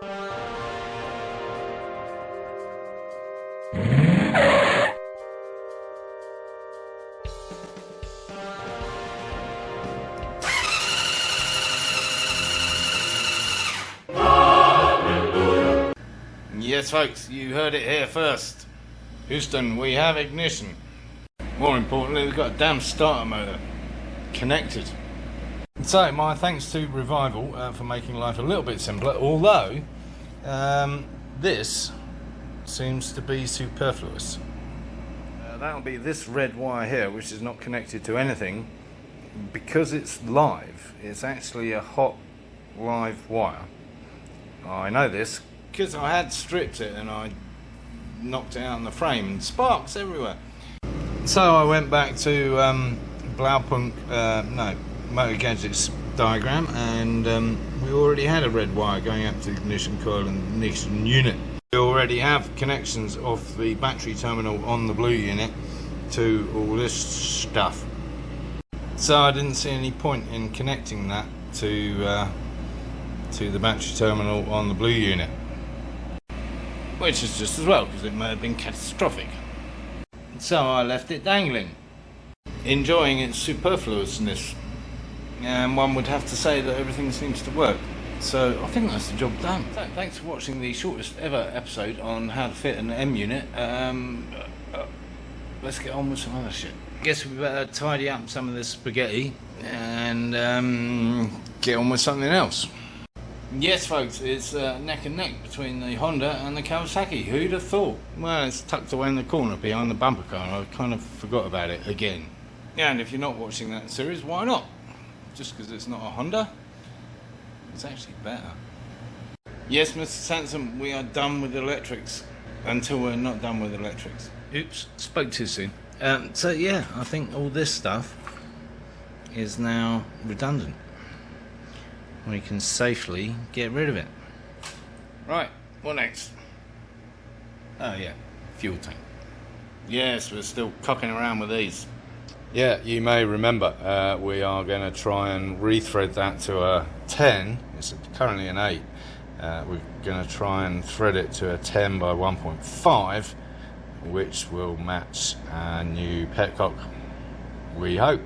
Yes folks, you heard it here first. Houston, we have ignition. More importantly, we've got a damn starter motor connected. So my thanks to Revival for making life a little bit simpler, although this seems to be superfluous. That'll be this red wire here, which is not connected to anything. Because it's live, it's actually a hot live wire. I know this because I had stripped it and I knocked it out on the frame and sparks everywhere. So I went back to Motor Gadget's diagram, and we already had a red wire going up to the ignition coil and ignition unit. We already have connections off the battery terminal on the blue unit to all this stuff. So I didn't see any point in connecting that to the battery terminal on the blue unit. Which is just as well, because it may have been catastrophic. So I left it dangling, enjoying its superfluousness. And one would have to say that everything seems to work. So I think that's the job done. So thanks for watching the shortest ever episode on how to fit an M unit. Let's get on with some other shit. Guess we better tidy up some of this spaghetti and get on with something else. Yes folks, it's neck and neck between the Honda and the Kawasaki. Who'd have thought? Well, it's tucked away in the corner behind the bumper car. I kind of forgot about it again. And if you're not watching that series, why not? Just because it's not a Honda, it's actually better. Yes, Mr. Sansom, we are done with electrics until we're not done with electrics. Oops, spoke too soon. So yeah, I think all this stuff is now redundant. We can safely get rid of it. Right, what next? Oh yeah, fuel tank. Yes, we're still cocking around with these. Yeah, you may remember we are going to try and rethread that to a 10. It's currently an 8. We're going to try and thread it to a 10 by 1.5, which will match our new Petcock, we hope.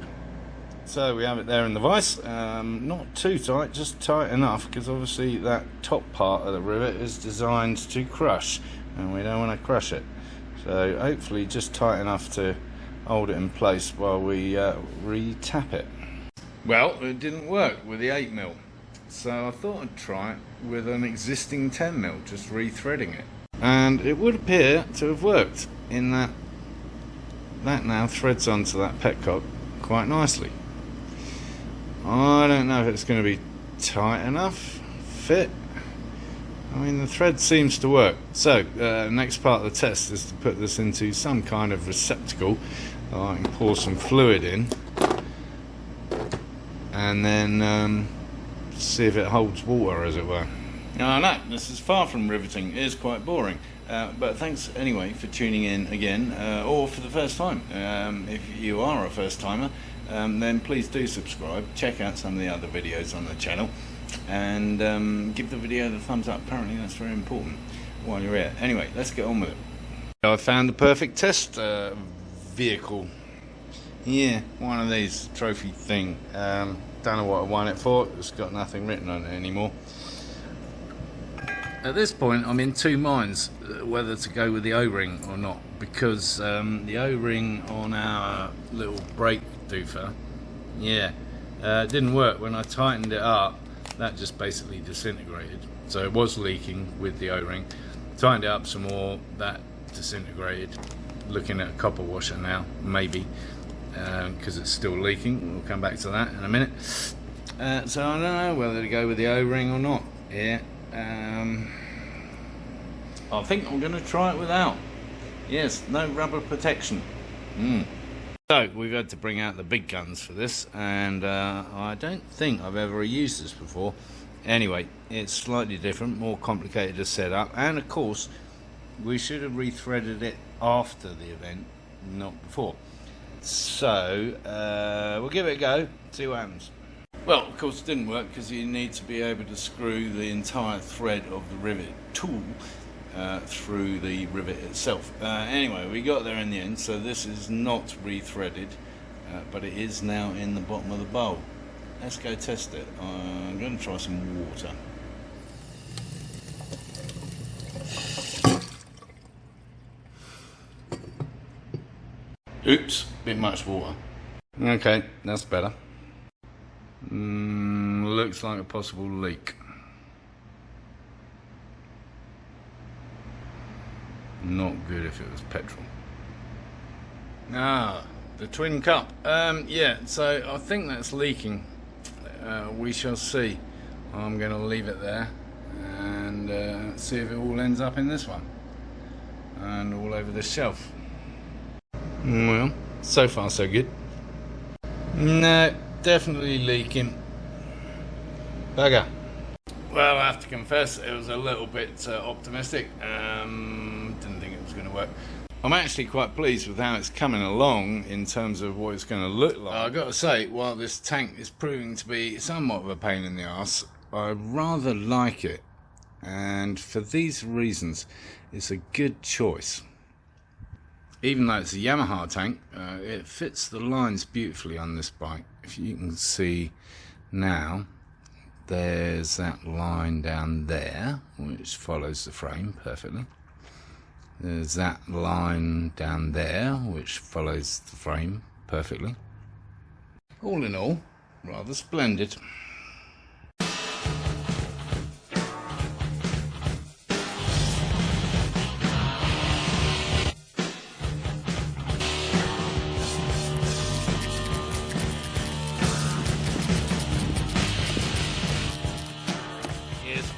So we have it there in the vise, not too tight, just tight enough, because obviously that top part of the rivet is designed to crush, and we don't want to crush it. So hopefully just tight enough to hold it in place while we re-tap it. Well, it didn't work with the 8mm, so I thought I'd try it with an existing 10mm, just re-threading it. And it would appear to have worked, in that now threads onto that Petcock quite nicely. I don't know if it's going to be tight enough, fit. I mean, the thread seems to work. So, next part of the test is to put this into some kind of receptacle. I can pour some fluid in and then see if it holds water, as it were. No, this is far from riveting. It is quite boring. But thanks anyway for tuning in again, or for the first time. If you are a first timer, then please do subscribe, check out some of the other videos on the channel, and give the video the thumbs up. Apparently that's very important while you're here. Anyway, let's get on with it. I found the perfect test vehicle. Yeah, one of these trophy thing. Don't know what I won it for. It's got nothing written on it anymore. At this point I'm in two minds whether to go with the O-ring or not, because the O-ring on our little brake doofer, didn't work. When I tightened it up, that just basically disintegrated. So it was leaking with the O-ring. Tightened it up some more, that disintegrated. Looking at a copper washer now, maybe, because it's still leaking. We'll come back to that in a minute. So I don't know whether to go with the O-ring or not. I think I'm going to try it without. Yes, no rubber protection. So we've had to bring out the big guns for this, and I don't think I've ever used this before. Anyway, it's slightly different, more complicated to set up, and of course we should have rethreaded it after the event, not before. So we'll give it a go, see what happens. Well, of course it didn't work because you need to be able to screw the entire thread of the rivet tool through the rivet itself. Anyway, we got there in the end, so this is not re-threaded, but it is now in the bottom of the bowl. Let's go test it. I'm going to try some water. Oops, bit much water. Okay, that's better. Looks like a possible leak. Not good if it was petrol. Ah, the twin cup. Yeah, so I think that's leaking. We shall see. I'm going to leave it there and see if it all ends up in this one and all over the shelf. Well, so far so good. No, definitely leaking. Bugger. Well, I have to confess it was a little bit optimistic. Didn't think it was going to work. I'm actually quite pleased with how it's coming along in terms of what it's going to look like. I've got to say, while this tank is proving to be somewhat of a pain in the arse, I rather like it. And for these reasons, it's a good choice. Even though it's a Yamaha tank, it fits the lines beautifully on this bike. If you can see now, there's that line down there, which follows the frame perfectly. There's that line down there, which follows the frame perfectly. All in all, rather splendid.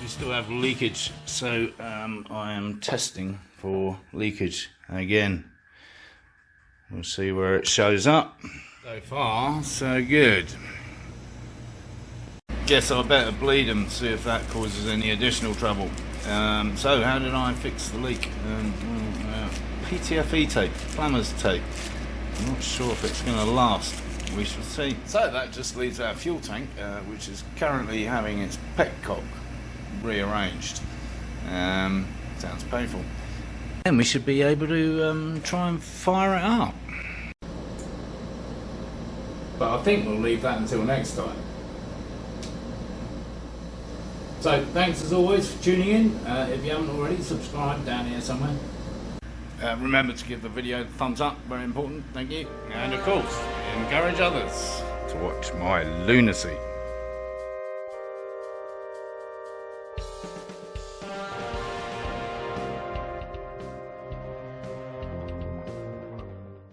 Still have leakage, so I am testing for leakage again. We'll see where it shows up. So far, so good. Guess I better bleed them, see if that causes any additional trouble. So how did I fix the leak? PTFE tape, plumber's tape. I'm not sure if it's going to last. We shall see. So that just leaves our fuel tank, which is currently having its Petcock rearranged. Sounds painful. Then we should be able to try and fire it up. But I think we'll leave that until next time. So thanks as always for tuning in. If you haven't already, subscribe down here somewhere. Remember to give the video a thumbs up, very important, thank you. And of course, encourage others to watch my lunacy.